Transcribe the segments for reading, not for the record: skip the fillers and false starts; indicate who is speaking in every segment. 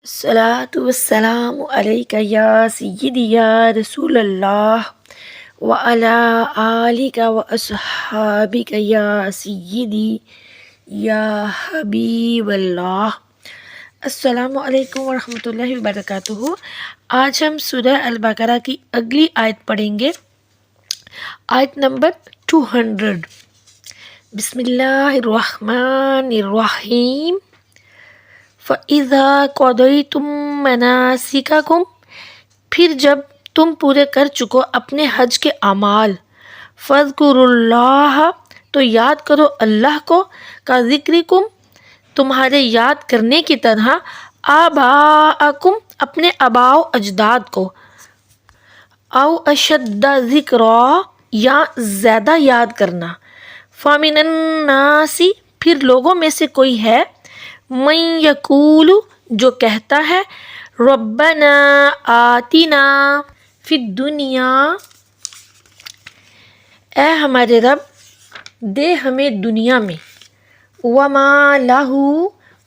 Speaker 1: الصلاة والسلام عليك يا سيدي يا رسول الله وعلى آلك وأصحابك يا سيدي یا حبیب اللہ۔ السلام علیکم ورحمۃ اللہ وبرکاتہ۔ آج ہم سورہ البقرہ کی اگلی آیت پڑھیں گے، آیت نمبر 200۔ بسم اللہ الرحمن الرحیم۔ فَإِذَا قَضَيْتُم مَّنَاسِكَكُمْ، پھر جب تم پورے کر چکو اپنے حج کے اعمال، فَاذْكُرُوا اللَّهَ، تو یاد کرو اللہ کو، کا ذکرکم، تمہارے یاد کرنے کی طرح، آباءکم، اپنے آباء و اجداد کو، او اشد ذکرا، یا زیادہ یاد کرنا، فَمِنَ النَّاسِ، پھر لوگوں میں سے کوئی ہے، من یقول، جو کہتا ہے، ربنا آتنا فی الدنیا، اے ہمارے رب دے ہمیں دنیا میں، وما لہ،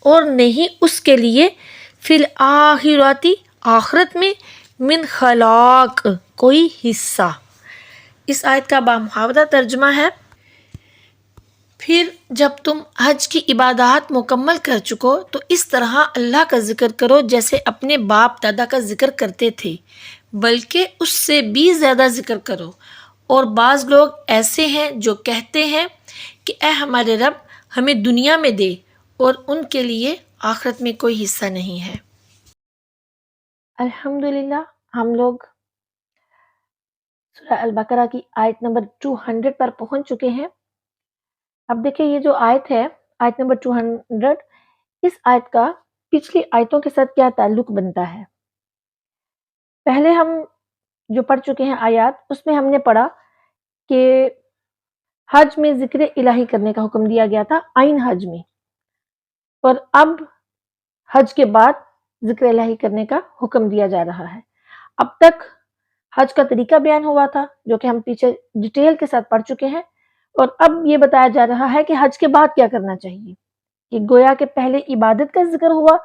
Speaker 1: اور نہیں اس کے لیے، فی الآخرۃ، آخرت میں، من خلاق، کوئی حصہ۔ اس آیت کا بامحاورہ ترجمہ ہے، پھر جب تم حج کی عبادات مکمل کر چکو تو اس طرح اللہ کا ذکر کرو جیسے اپنے باپ دادا کا ذکر کرتے تھے، بلکہ اس سے بھی زیادہ ذکر کرو۔ اور بعض لوگ ایسے ہیں جو کہتے ہیں کہ اے ہمارے رب ہمیں دنیا میں دے، اور ان کے لیے آخرت میں کوئی حصہ نہیں ہے۔ الحمدللہ ہم لوگ سورہ البقرہ کی آیت نمبر 200 پر پہنچ چکے ہیں۔ اب دیکھیں یہ جو آیت ہے، آیت نمبر 200، اس آیت کا پچھلی آیتوں کے ساتھ کیا تعلق بنتا ہے؟ پہلے ہم جو پڑھ چکے ہیں آیات، اس میں ہم نے پڑھا کہ حج میں ذکر الہی کرنے کا حکم دیا گیا تھا، عین حج میں، اور اب حج کے بعد ذکر الہی کرنے کا حکم دیا جا رہا ہے۔ اب تک حج کا طریقہ بیان ہوا تھا جو کہ ہم پیچھے ڈیٹیل کے ساتھ پڑھ چکے ہیں، اور اب یہ بتایا جا رہا ہے کہ حج کے بعد کیا کرنا چاہیے، کہ گویا کہ پہلے عبادت کا ذکر ہوا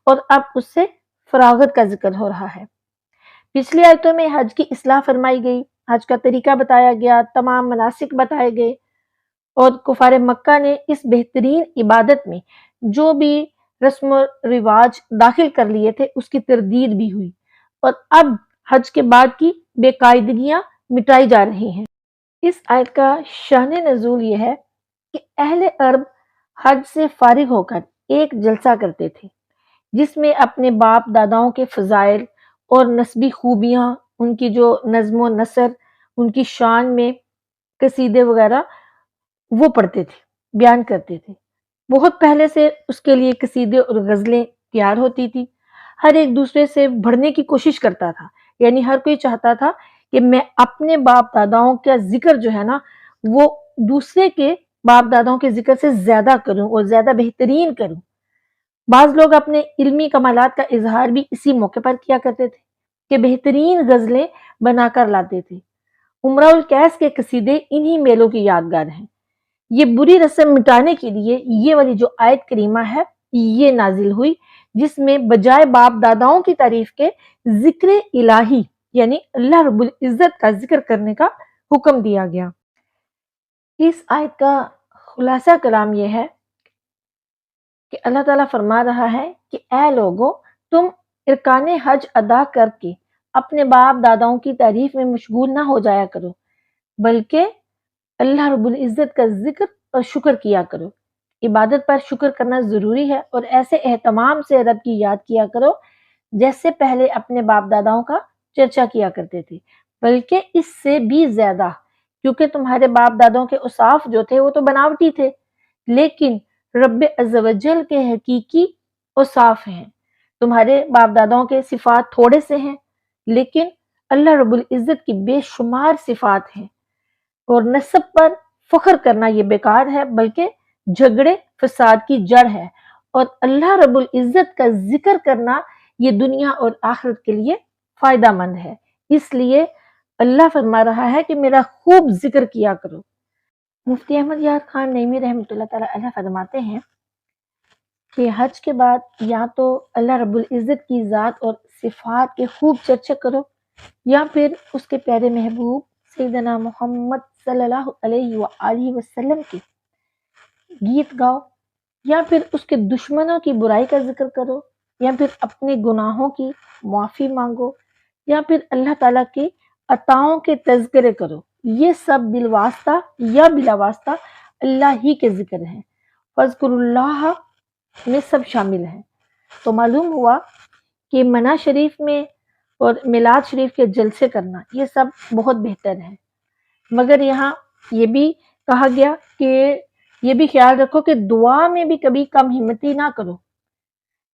Speaker 1: اور اب اس سے فراغت کا ذکر ہو رہا ہے۔ پچھلی آیتوں میں حج کی اصلاح فرمائی گئی، حج کا طریقہ بتایا گیا، تمام مناسک بتائے گئے، اور کفار مکہ نے اس بہترین عبادت میں جو بھی رسم و رواج داخل کر لیے تھے اس کی تردید بھی ہوئی، اور اب حج کے بعد کی بے قاعدگیاں مٹائی جا رہی ہیں۔ اس آیت کا شأن نزول یہ ہے کہ اہل عرب حج سے فارغ ہو کر ایک جلسہ کرتے تھے جس میں اپنے باپ داداؤں کے فضائل اور نسبی خوبیاں، ان کی جو نظم و نثر، ان کی شان میں قصیدے وغیرہ وہ پڑھتے تھے، بیان کرتے تھے۔ بہت پہلے سے اس کے لیے قصیدے اور غزلیں تیار ہوتی تھی، ہر ایک دوسرے سے بڑھنے کی کوشش کرتا تھا، یعنی ہر کوئی چاہتا تھا کہ میں اپنے باپ داداؤں کا ذکر جو ہے نا وہ دوسرے کے باپ داداؤں کے ذکر سے زیادہ کروں اور زیادہ بہترین کروں۔ بعض لوگ اپنے علمی کمالات کا اظہار بھی اسی موقع پر کیا کرتے تھے کہ بہترین غزلیں بنا کر لاتے تھے۔ امراء القیس کے قصیدے انہی میلوں کی یادگار ہیں۔ یہ بری رسم مٹانے کے لیے یہ والی جو آیت کریمہ ہے یہ نازل ہوئی، جس میں بجائے باپ داداؤں کی تعریف کے ذکر الہی یعنی اللہ رب العزت کا ذکر کرنے کا حکم دیا گیا۔ اس آیت کا خلاصہ کلام یہ ہے کہ اللہ تعالیٰ فرما رہا ہے کہ اے لوگو، تم ارکان حج ادا کر کے اپنے باپ داداؤں کی تعریف میں مشغول نہ ہو جایا کرو، بلکہ اللہ رب العزت کا ذکر اور شکر کیا کرو۔ عبادت پر شکر کرنا ضروری ہے، اور ایسے اہتمام سے رب کی یاد کیا کرو جیسے پہلے اپنے باپ داداؤں کا چرچا کیا کرتے تھے، بلکہ اس سے بھی زیادہ، کیونکہ تمہارے باپ دادوں کے اوصاف جو تھے وہ تو بناوٹی تھے، لیکن رب عز و جل کے حقیقی اوصاف ہیں۔ تمہارے باپ دادوں کے صفات تھوڑے سے ہیں، لیکن اللہ رب العزت کی بے شمار صفات ہیں، اور نسب پر فخر کرنا یہ بیکار ہے، بلکہ جھگڑے فساد کی جڑ ہے، اور اللہ رب العزت کا ذکر کرنا یہ دنیا اور آخرت کے لیے فائدہ مند ہے۔ اس لیے اللہ فرما رہا ہے کہ میرا خوب ذکر کیا کرو۔ مفتی احمد یار خان نعیمی رحمۃ اللہ تعالی علیہ فرماتے ہیں کہ حج کے بعد یا تو اللہ رب العزت کی ذات اور صفات کے خوب چرچے کرو، یا پھر اس کے پیارے محبوب سیدنا محمد صلی اللہ علیہ وآلہ وسلم کے گیت گاؤ، یا پھر اس کے دشمنوں کی برائی کا ذکر کرو، یا پھر اپنے گناہوں کی معافی مانگو، یا پھر اللہ تعالیٰ کی عطاؤں کے تذکرے کرو۔ یہ سب بالواسطہ یا بلا واسطہ اللہ ہی کے ذکر ہیں، فذکر اللہ میں سب شامل ہیں۔ تو معلوم ہوا کہ منع شریف میں اور میلاد شریف کے جلسے کرنا یہ سب بہت بہتر ہے، مگر یہاں یہ بھی کہا گیا کہ یہ بھی خیال رکھو کہ دعا میں بھی کبھی کم ہمتی نہ کرو،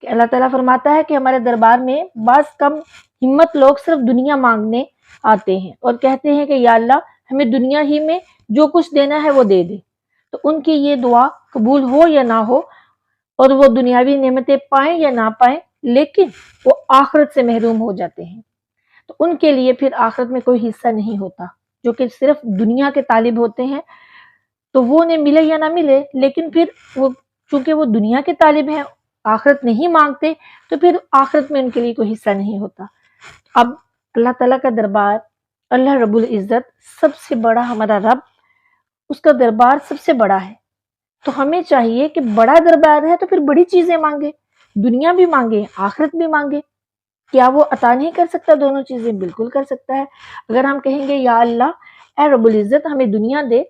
Speaker 1: کہ اللہ تعالیٰ فرماتا ہے کہ ہمارے دربار میں بعض کم ہمت لوگ صرف دنیا مانگنے آتے ہیں اور کہتے ہیں کہ یا اللہ ہمیں دنیا ہی میں جو کچھ دینا ہے وہ دے دے، تو ان کی یہ دعا قبول ہو یا نہ ہو اور وہ دنیاوی نعمتیں پائیں یا نہ پائیں، لیکن وہ آخرت سے محروم ہو جاتے ہیں، تو ان کے لیے پھر آخرت میں کوئی حصہ نہیں ہوتا۔ جو کہ صرف دنیا کے طالب ہوتے ہیں تو وہ انہیں ملے یا نہ ملے، لیکن پھر وہ چونکہ وہ دنیا کے طالب ہیں، آخرت نہیں مانگتے، تو پھر آخرت میں ان کے لیے کوئی حصہ نہیں ہوتا۔ اب اللہ تعالیٰ کا دربار، اللہ رب العزت سب سے بڑا، ہمارا رب، اس کا دربار سب سے بڑا ہے، تو ہمیں چاہیے کہ بڑا دربار ہے تو پھر بڑی چیزیں مانگے، دنیا بھی مانگے، آخرت بھی مانگے۔ کیا وہ عطا نہیں کر سکتا دونوں چیزیں؟ بالکل کر سکتا ہے۔ اگر ہم کہیں گے یا اللہ اے رب العزت ہمیں دنیا دے،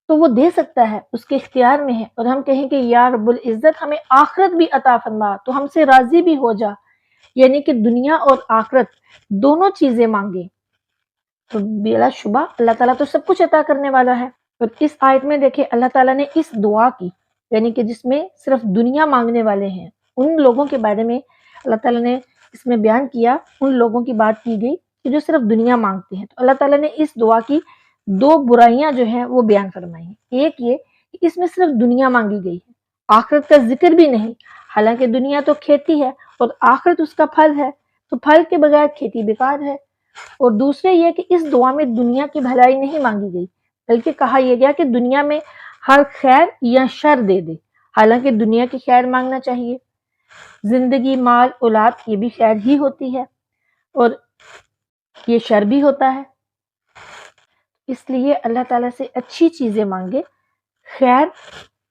Speaker 1: تو وہ دے سکتا ہے، اس کے اختیار میں ہے۔ اور ہم کہیں کہ یا رب العزت ہمیں آخرت بھی عطا فرما، تو ہم سے راضی بھی ہو جا، یعنی کہ دنیا اور آخرت دونوں چیزیں مانگے، تو بلا شبہ اللہ تعالیٰ تو سب کچھ عطا کرنے والا ہے۔ اور اس آیت میں دیکھیں اللہ تعالیٰ نے اس دعا کی، یعنی کہ جس میں صرف دنیا مانگنے والے ہیں، ان لوگوں کے بارے میں اللہ تعالیٰ نے اس میں بیان کیا، ان لوگوں کی بات کی گئی کہ جو صرف دنیا مانگتے ہیں۔ تو اللہ تعالیٰ نے اس دعا کی دو برائیاں جو ہیں وہ بیان فرمائی ہیں۔ ایک یہ کہ اس میں صرف دنیا مانگی گئی ہے، آخرت کا ذکر بھی نہیں، حالانکہ دنیا تو کھیتی ہے اور آخرت اس کا پھل ہے، تو پھل کے بغیر کھیتی بیکار ہے۔ اور دوسرے یہ کہ اس دعا میں دنیا کی بھلائی نہیں مانگی گئی، بلکہ کہا یہ گیا کہ دنیا میں ہر خیر یا شر دے دے، حالانکہ دنیا کی خیر مانگنا چاہیے۔ زندگی، مال، اولاد، یہ بھی خیر ہی ہوتی ہے اور یہ شر بھی ہوتا ہے، اس لیے اللہ تعالیٰ سے اچھی چیزیں مانگے۔ خیر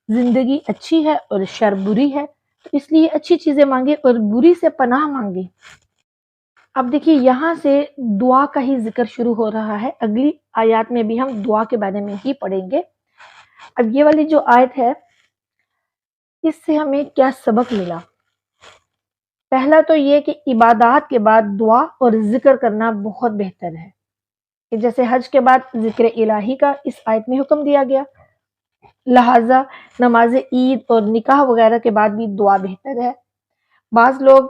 Speaker 1: زندگی اچھی ہے اور شر بری ہے، تو اس لیے اچھی چیزیں مانگے اور بری سے پناہ مانگے۔ اب دیکھیے یہاں سے دعا کا ہی ذکر شروع ہو رہا ہے، اگلی آیات میں بھی ہم دعا کے بارے میں ہی پڑھیں گے۔ اب یہ والی جو آیت ہے اس سے ہمیں کیا سبق ملا؟ پہلا تو یہ کہ عبادات کے بعد دعا اور ذکر کرنا بہت بہتر ہے، کہ جیسے حج کے بعد ذکر الہی کا اس آیت میں حکم دیا گیا، لہٰذا نماز عید اور نکاح وغیرہ کے بعد بھی دعا بہتر ہے۔ بعض لوگ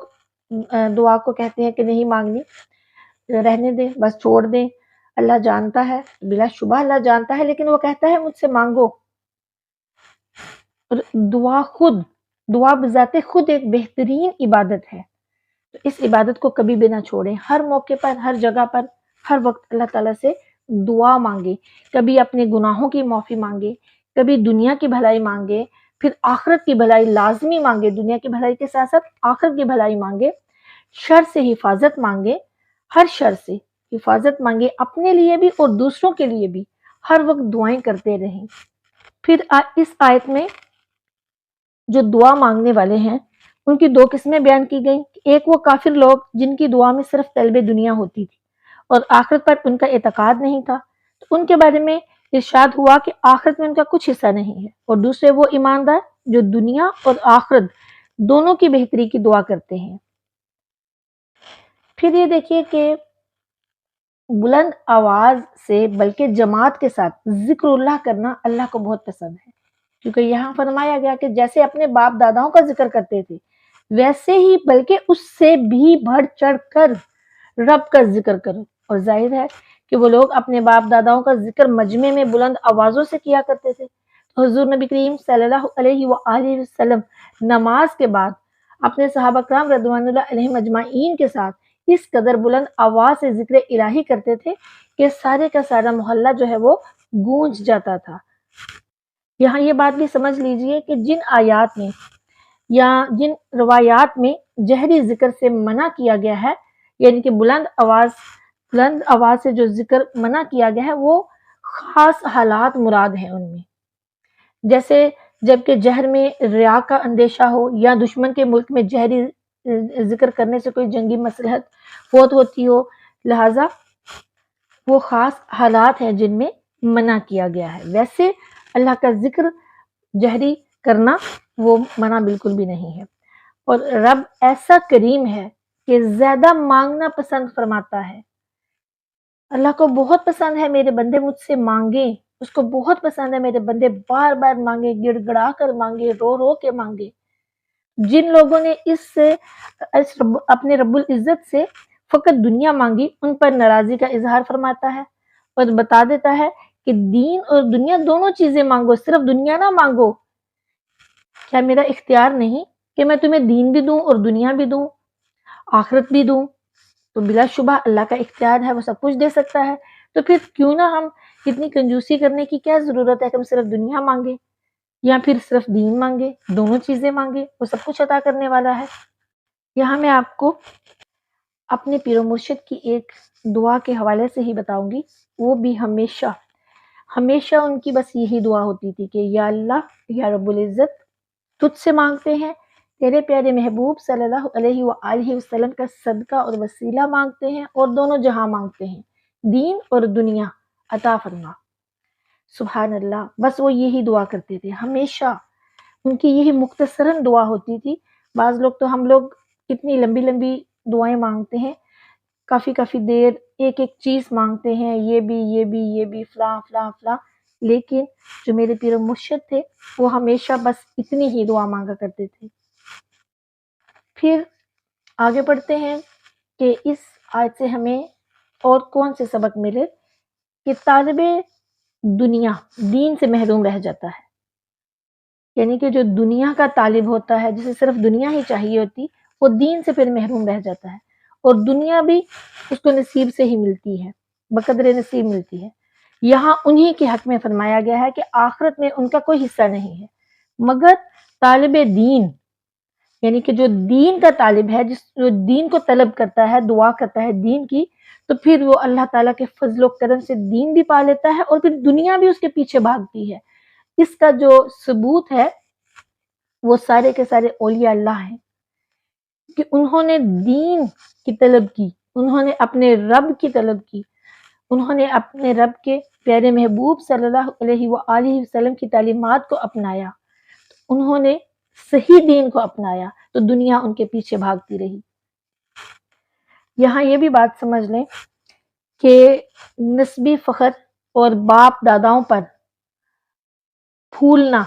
Speaker 1: دعا کو کہتے ہیں کہ نہیں مانگنی، رہنے دیں، بس چھوڑ دیں، اللہ جانتا ہے۔ بلا شبہ اللہ جانتا ہے، لیکن وہ کہتا ہے مجھ سے مانگو۔ اور دعا بذات خود ایک بہترین عبادت ہے، تو اس عبادت کو کبھی بھی نہ چھوڑیں، ہر موقع پر، ہر جگہ پر، ہر وقت اللہ تعالیٰ سے دعا مانگے، کبھی اپنے گناہوں کی معافی مانگے، کبھی دنیا کی بھلائی مانگے، پھر آخرت کی بھلائی لازمی مانگے، دنیا کی بھلائی کے ساتھ ساتھ آخرت کی بھلائی مانگے، شر سے حفاظت مانگے، ہر شر سے حفاظت مانگے، اپنے لیے بھی اور دوسروں کے لیے بھی ہر وقت دعائیں کرتے رہیں۔ پھر اس آیت میں جو دعا مانگنے والے ہیں ان کی دو قسمیں بیان کی گئیں، ایک وہ کافر لوگ جن کی دعا میں صرف طلب دنیا ہوتی تھی اور آخرت پر ان کا اعتقاد نہیں تھا، تو ان کے بارے میں ارشاد ہوا کہ آخرت میں ان کا کچھ حصہ نہیں ہے، اور دوسرے وہ ایماندار جو دنیا اور آخرت دونوں کی بہتری کی دعا کرتے ہیں۔ پھر یہ دیکھیے کہ بلند آواز سے بلکہ جماعت کے ساتھ ذکر اللہ کرنا اللہ کو بہت پسند ہے، کیونکہ یہاں فرمایا گیا کہ جیسے اپنے باپ داداؤں کا ذکر کرتے تھے ویسے ہی بلکہ اس سے بھی بڑھ چڑھ کر رب کا ذکر کرو۔ اور ظاہر ہے کہ وہ لوگ اپنے باپ داداؤں کا ذکر مجمع میں بلند آوازوں سے کیا کرتے تھے، تو حضور نبی کریم صلی اللہ علیہ وآلہ وسلم نماز کے بعد اپنے صحابہ کرام رضوان اللہ علیہم اجمعین کے ساتھ اس قدر بلند آواز سے ذکر الہی کرتے تھے کہ سارے کا سارا محلہ جو ہے وہ گونج جاتا تھا۔ یہاں یہ بات بھی سمجھ لیجئے کہ جن آیات میں یا جن روایات میں جہری ذکر سے منع کیا گیا ہے، یعنی کہ بلند آواز سے جو ذکر منع کیا گیا ہے، وہ خاص حالات مراد ہیں ان میں، جیسے جبکہ جہر میں ریا کا اندیشہ ہو یا دشمن کے ملک میں جہری ذکر کرنے سے کوئی جنگی مصلحت فوت ہوتی ہو، لہذا وہ خاص حالات ہیں جن میں منع کیا گیا ہے۔ ویسے اللہ کا ذکر جہری کرنا وہ منع بالکل بھی نہیں ہے، اور رب ایسا کریم ہے کہ زیادہ مانگنا پسند فرماتا ہے۔ اللہ کو بہت پسند ہے میرے بندے مجھ سے مانگیں، اس کو بہت پسند ہے میرے بندے بار بار مانگے، گڑ گڑا کر مانگے، رو رو کے مانگے۔ جن لوگوں نے اپنے رب العزت سے فقط دنیا مانگی، ان پر ناراضی کا اظہار فرماتا ہے اور بتا دیتا ہے کہ دین اور دنیا دونوں چیزیں مانگو، صرف دنیا نہ مانگو۔ کیا میرا اختیار نہیں کہ میں تمہیں دین بھی دوں اور دنیا بھی دوں، آخرت بھی دوں؟ تو بلا شبہ اللہ کا اختیار ہے، وہ سب کچھ دے سکتا ہے، تو پھر کیوں نہ ہم اتنی کنجوسی کرنے کی کیا ضرورت ہے کہ ہم صرف دنیا مانگے یا پھر صرف دین مانگے، دونوں چیزیں مانگے، وہ سب کچھ عطا کرنے والا ہے۔ یہاں میں آپ کو اپنے پیر و مرشد کی ایک دعا کے حوالے سے ہی بتاؤں گی، وہ بھی ہمیشہ ان کی بس یہی دعا ہوتی تھی کہ یا اللہ، یا رب العزت، تجھ سے مانگتے ہیں، تیرے پیارے محبوب صلی اللہ علیہ وآلہ وسلم کا صدقہ اور وسیلہ مانگتے ہیں، اور دونوں جہاں مانگتے ہیں، دین اور دنیا عطا فرما۔ سبحان اللہ، بس وہ یہی دعا کرتے تھے ہمیشہ، ان کی یہی مختصراً دعا ہوتی تھی۔ بعض لوگ تو ہم لوگ اتنی لمبی لمبی دعائیں مانگتے ہیں، کافی دیر ایک ایک چیز مانگتے ہیں، یہ بھی فلاں فلاں فلاں، لیکن جو میرے پیر و مرشد تھے وہ ہمیشہ بس اتنی ہی دعا مانگا کرتے تھے۔ پھر آگے بڑھتے ہیں کہ اس آیت سے ہمیں اور کون سے سبق ملے، کہ طالب دنیا دین سے محروم رہ جاتا ہے، یعنی کہ جو دنیا کا طالب ہوتا ہے، جسے صرف دنیا ہی چاہیے ہوتی، وہ دین سے پھر محروم رہ جاتا ہے، اور دنیا بھی اس کو نصیب سے ہی ملتی ہے، بقدر نصیب ملتی ہے۔ یہاں انہی کے حق میں فرمایا گیا ہے کہ آخرت میں ان کا کوئی حصہ نہیں ہے، مگر طالب دین، یعنی کہ جو دین کا طالب ہے، جو دین کو طلب کرتا ہے، دعا کرتا ہے دین کی، تو پھر وہ اللہ تعالیٰ کے فضل و کرم سے دین بھی پا لیتا ہے، اور پھر دنیا بھی اس کے پیچھے بھاگتی ہے۔ اس کا جو ثبوت ہے وہ سارے کے سارے اولیاء اللہ ہیں، کہ انہوں نے دین کی طلب کی، انہوں نے اپنے رب کی طلب کی، انہوں نے اپنے رب کے پیارے محبوب صلی اللہ علیہ وآلہ وسلم کی تعلیمات کو اپنایا، انہوں نے صحیح دین کو اپنایا، تو دنیا ان کے پیچھے بھاگتی رہی۔ یہاں یہ بھی بات سمجھ لیں کہ نسبی فخر اور باپ داداؤں پر پھولنا،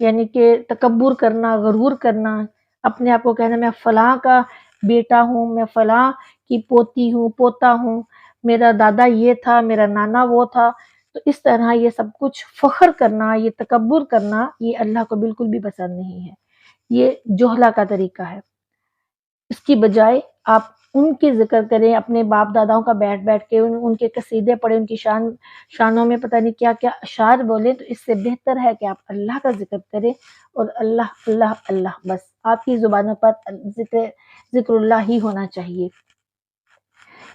Speaker 1: یعنی کہ تکبر کرنا، غرور کرنا، اپنے آپ کو کہنا میں فلاں کا بیٹا ہوں، میں فلاں کی پوتی ہوں، پوتا ہوں، میرا دادا یہ تھا، میرا نانا وہ تھا، تو اس طرح یہ سب کچھ فخر کرنا، یہ تکبر کرنا، یہ اللہ کو بالکل بھی پسند نہیں ہے، یہ جوہلا کا طریقہ ہے۔ اس کی بجائے آپ ان کی ذکر کریں، اپنے باپ داداؤں کا بیٹھ کے ان کے قصیدے پڑھیں، ان کی شانوں میں پتہ نہیں کیا کیا اشعار بولیں، تو اس سے بہتر ہے کہ آپ اللہ کا ذکر کریں، اور اللہ اللہ اللہ، بس آپ کی زبانوں پر ذکر اللہ ہی ہونا چاہیے۔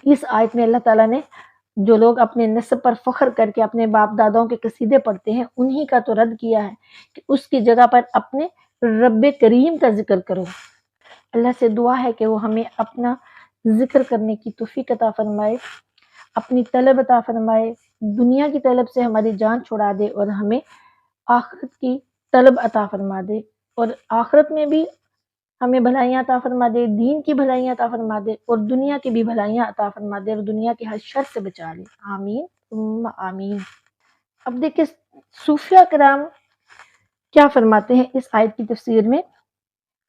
Speaker 1: اس آیت میں اللہ تعالیٰ نے جو لوگ اپنے نسب پر فخر کر کے اپنے باپ داداؤں کے قصیدے پڑھتے ہیں، انہی کا تو رد کیا ہے کہ اس کی جگہ پر اپنے رب کریم کا ذکر کرو۔ اللہ سے دعا ہے کہ وہ ہمیں اپنا ذکر کرنے کی توفیق عطا فرمائے، اپنی طلب عطا فرمائے، دنیا کی طلب سے ہماری جان چھڑا دے، اور ہمیں آخرت کی طلب عطا فرما دے، اور آخرت میں بھی ہمیں بھلائیاں عطا فرما دے، دین کی بھلائیاں عطا فرما دے، اور دنیا کی بھی بھلائیاں عطا فرما دے، اور دنیا کے ہر شر سے بچا لے، آمین ثم آمین۔ اب دیکھیں صوفیہ کرام کیا فرماتے ہیں اس آیت کی تفسیر میں۔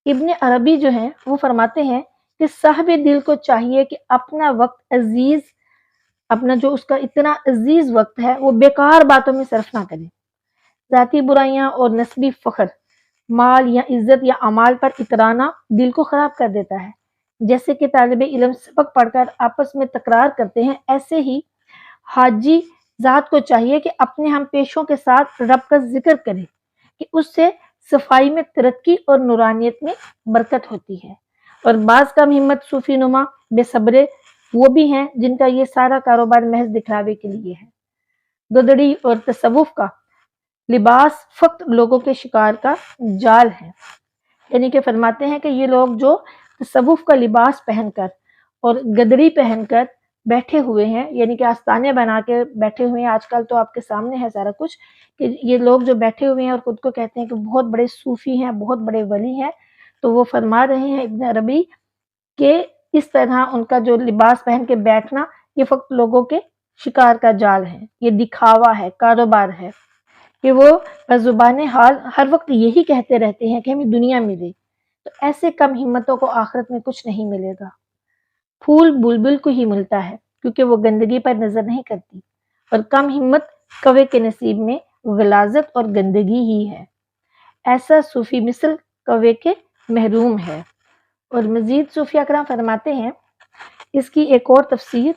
Speaker 1: ابن عربی جو ہیں وہ فرماتے ہیں کہ صاحب دل کو چاہیے کہ اپنا وقت عزیز، اپنا جو اس کا اتنا عزیز وقت ہے، وہ بیکار باتوں میں صرف نہ کرے، ذاتی برائیاں اور نسبی فخر، مال یا عزت یا اعمال پر اترانا دل کو خراب کر دیتا ہے۔ جیسے کہ طالب علم سبق پڑھ کر آپس میں تکرار کرتے ہیں، ایسے ہی حاجی ذات کو چاہیے کہ اپنے ہم پیشوں کے ساتھ رب کا ذکر کرے، کہ اس سے صفائی میں ترقی اور نورانیت میں برکت ہوتی ہے۔ اور بعض کم ہمت صوفی نما بے صبرے وہ بھی ہیں جن کا یہ سارا کاروبار محض دکھاوے کے لیے ہے۔ گدڑی اور تصوف کا لباس فقط لوگوں کے شکار کا جال ہے، یعنی کہ فرماتے ہیں کہ یہ لوگ جو تصوف کا لباس پہن کر اور گدڑی پہن کر بیٹھے ہوئے ہیں، یعنی کہ آستانے بنا کے بیٹھے ہوئے ہیں، آج کل تو آپ کے سامنے ہے سارا کچھ، کہ یہ لوگ جو بیٹھے ہوئے ہیں اور خود کو کہتے ہیں کہ بہت بڑے صوفی ہیں، بہت بڑے ولی ہیں، تو وہ فرما رہے ہیں ابن عربی کہ اس طرح ان کا جو لباس پہن کے بیٹھنا یہ فقط لوگوں کے شکار کا جال ہے، یہ دکھاوا ہے، کاروبار ہے، کہ وہ بزبان حال ہر وقت یہی کہتے رہتے ہیں کہ ہمیں دنیا ملے، تو ایسے کم ہمتوں کو آخرت میں کچھ نہیں ملے گا۔ پھول بلبل کو ہی ملتا ہے کیونکہ وہ گندگی پر نظر نہیں کرتی، اور کم ہمت کوے کے نصیب میں غلاظت اور گندگی ہی ہے، ایسا صوفی مثل کوے کے محروم ہے۔ اور مزید صوفیہ کرام فرماتے ہیں اس کی ایک اور تفسیر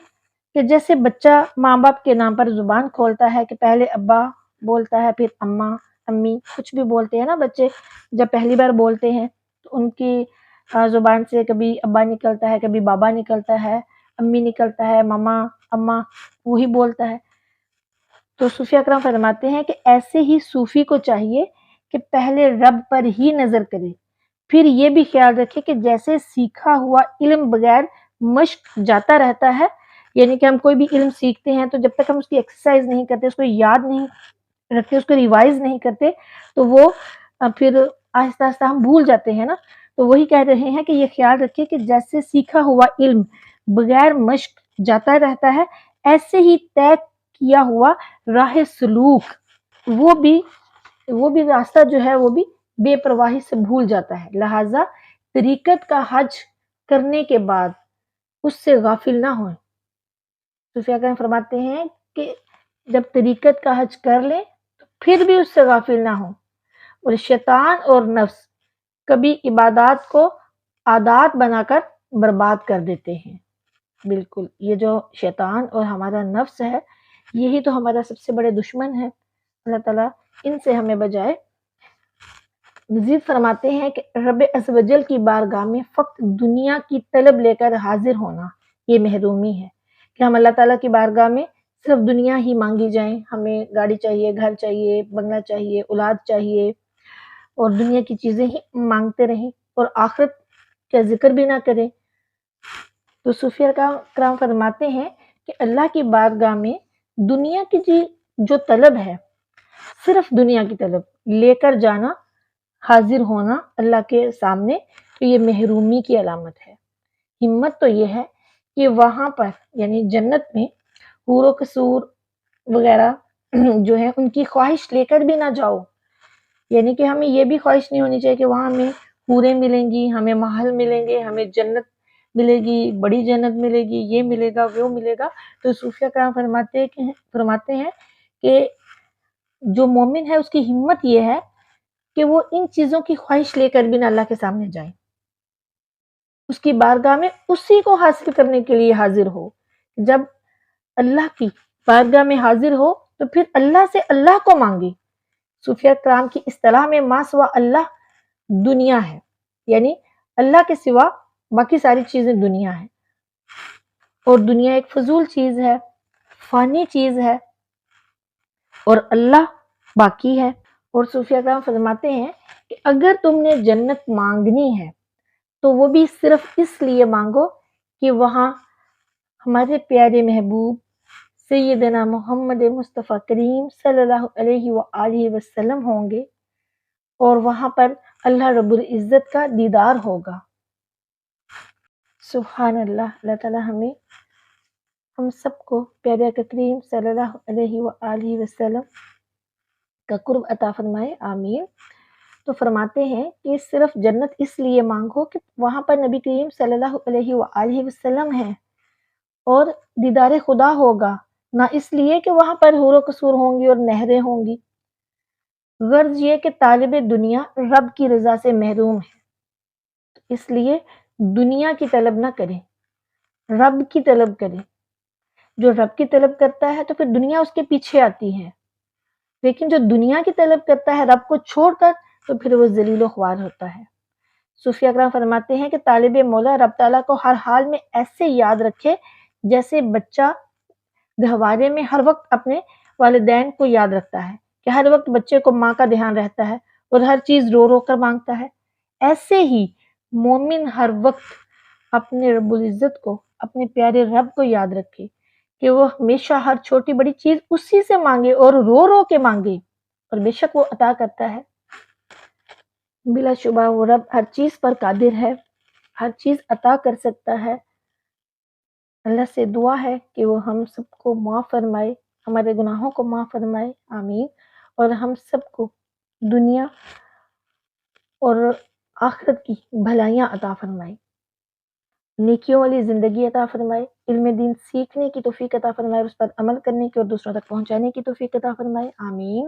Speaker 1: کہ جیسے بچہ ماں باپ کے نام پر زبان کھولتا ہے، کہ پہلے ابا بولتا ہے، پھر اماں، امی، کچھ بھی بولتے ہیں نا بچے، جب پہلی بار بولتے ہیں تو ان کی زبان سے کبھی ابا نکلتا ہے، کبھی بابا نکلتا ہے، امی نکلتا ہے، ماما، اماں، وہی بولتا ہے۔ تو صوفیہ کرام فرماتے ہیں کہ ایسے ہی صوفی کو چاہیے کہ پہلے رب پر ہی نظر کرے، پھر یہ بھی خیال رکھے کہ جیسے سیکھا ہوا علم بغیر مشق جاتا رہتا ہے، یعنی کہ ہم کوئی بھی علم سیکھتے ہیں تو جب تک ہم اس کی ایکسرسائز نہیں کرتے، اس کو یاد نہیں رکھتے، اس کو ریوائز نہیں کرتے، تو وہ پھر آہستہ آہستہ ہم بھول جاتے ہیں نا۔ تو وہی کہہ رہے ہیں کہ یہ خیال رکھے کہ جیسے سیکھا ہوا علم بغیر مشق جاتا رہتا ہے، ایسے ہی طے کیا ہوا راہ سلوک وہ بھی راستہ جو ہے وہ بھی بے پرواہی سے بھول جاتا ہے، لہٰذا طریقت کا حج کرنے کے بعد اس سے غافل نہ ہوئیں۔ صوفیہ کرام فرماتے ہیں کہ جب طریقت کا حج کر لیں تو پھر بھی اس سے غافل نہ ہوں، اور شیطان اور نفس کبھی عبادات کو عادات بنا کر برباد کر دیتے ہیں۔ بالکل، یہ جو شیطان اور ہمارا نفس ہے یہی تو ہمارا سب سے بڑے دشمن ہے، اللہ تعالیٰ ان سے ہمیں بچائے۔ مزید فرماتے ہیں کہ رب عز و جل کی بارگاہ میں فقط دنیا کی طلب لے کر حاضر ہونا یہ محرومی ہے، کہ ہم اللہ تعالیٰ کی بارگاہ میں صرف دنیا ہی مانگی جائیں، ہمیں گاڑی چاہیے، گھر چاہیے، بنگلہ چاہیے، اولاد چاہیے، اور دنیا کی چیزیں ہی مانگتے رہیں اور آخرت کا ذکر بھی نہ کریں۔ تو صوفیہ کرام فرماتے ہیں کہ اللہ کی بارگاہ میں دنیا کی جو طلب ہے، صرف دنیا کی طلب لے کر جانا، حاضر ہونا اللہ کے سامنے، تو یہ محرومی کی علامت ہے۔ ہمت تو یہ ہے کہ وہاں پر یعنی جنت میں حور و قصور وغیرہ جو ہے ان کی خواہش لے کر بھی نہ جاؤ، یعنی کہ ہمیں یہ بھی خواہش نہیں ہونی چاہیے کہ وہاں ہمیں حوریں ملیں گی، ہمیں محل ملیں گے، ہمیں جنت ملے گی، بڑی جنت ملے گی، یہ ملے گا، وہ ملے گا۔ تو صوفیہ کرام فرماتے ہیں کہ جو مومن ہے اس کی ہمت یہ ہے کہ وہ ان چیزوں کی خواہش لے کر بھی نہ اللہ کے سامنے جائیں، اس کی بارگاہ میں اسی کو حاصل کرنے کے لیے حاضر ہو۔ جب اللہ کی بارگاہ میں حاضر ہو تو پھر اللہ سے اللہ کو مانگے۔ صوفیہ کرام کی اصطلاح میں ما سوا اللہ دنیا ہے، یعنی اللہ کے سوا باقی ساری چیزیں دنیا ہے، اور دنیا ایک فضول چیز ہے، فانی چیز ہے، اور اللہ باقی ہے۔ اور صوفیہ کرام فرماتے ہیں کہ اگر تم نے جنت مانگنی ہے تو وہ بھی صرف اس لیے مانگو کہ وہاں ہمارے پیارے محبوب سیدنا محمد مصطفیٰ کریم صلی اللہ علیہ وآلہ وسلم ہوں گے، اور وہاں پر اللہ رب العزت کا دیدار ہوگا۔ سبحان اللہ، اللہ تعالیٰ ہم سب کو پیارے کریم صلی اللہ علیہ وآلہ وسلم کا قرب عطا فرمائے، آمین۔ تو فرماتے ہیں کہ صرف جنت اس لیے مانگو کہ وہاں پر نبی کریم صلی اللہ علیہ وآلہ وسلم ہیں اور دیدار خدا ہوگا، نہ اس لیے کہ وہاں پر حور و قصور ہوں گی اور نہریں ہوں گی۔ غرض یہ کہ طالب دنیا رب کی رضا سے محروم ہے، اس لیے دنیا کی طلب نہ کرے، رب کی طلب کرے۔ جو رب کی طلب کرتا ہے تو پھر دنیا اس کے پیچھے آتی ہے، لیکن جو دنیا کی طلب کرتا ہے رب کو چھوڑ کر، تو پھر وہ ذلیل و خوار ہوتا ہے۔ صوفیہ کرام فرماتے ہیں کہ طالب مولا رب تعالیٰ کو ہر حال میں ایسے یاد رکھے جیسے بچہ گہوارے میں ہر وقت اپنے والدین کو یاد رکھتا ہے، کہ ہر وقت بچے کو ماں کا دھیان رہتا ہے اور ہر چیز رو رو کر مانگتا ہے۔ ایسے ہی مومن ہر وقت اپنے رب العزت کو، اپنے پیارے رب کو یاد رکھے کہ وہ ہمیشہ ہر چھوٹی بڑی چیز اسی سے مانگے اور رو رو کے مانگے، اور بے شک وہ عطا کرتا ہے۔ بلا شبہ وہ رب ہر چیز پر قادر ہے، ہر چیز عطا کر سکتا ہے۔ اللہ سے دعا ہے کہ وہ ہم سب کو معاف فرمائے، ہمارے گناہوں کو معاف فرمائے، آمین، اور ہم سب کو دنیا اور آخرت کی بھلائیاں عطا فرمائے، نیکیوں والی زندگی عطا فرمائے، علم دین سیکھنے کی توفیق عطا فرمائے، اس پر عمل کرنے کی اور دوسروں تک پہنچانے کی توفیق عطا فرمائے، آمین۔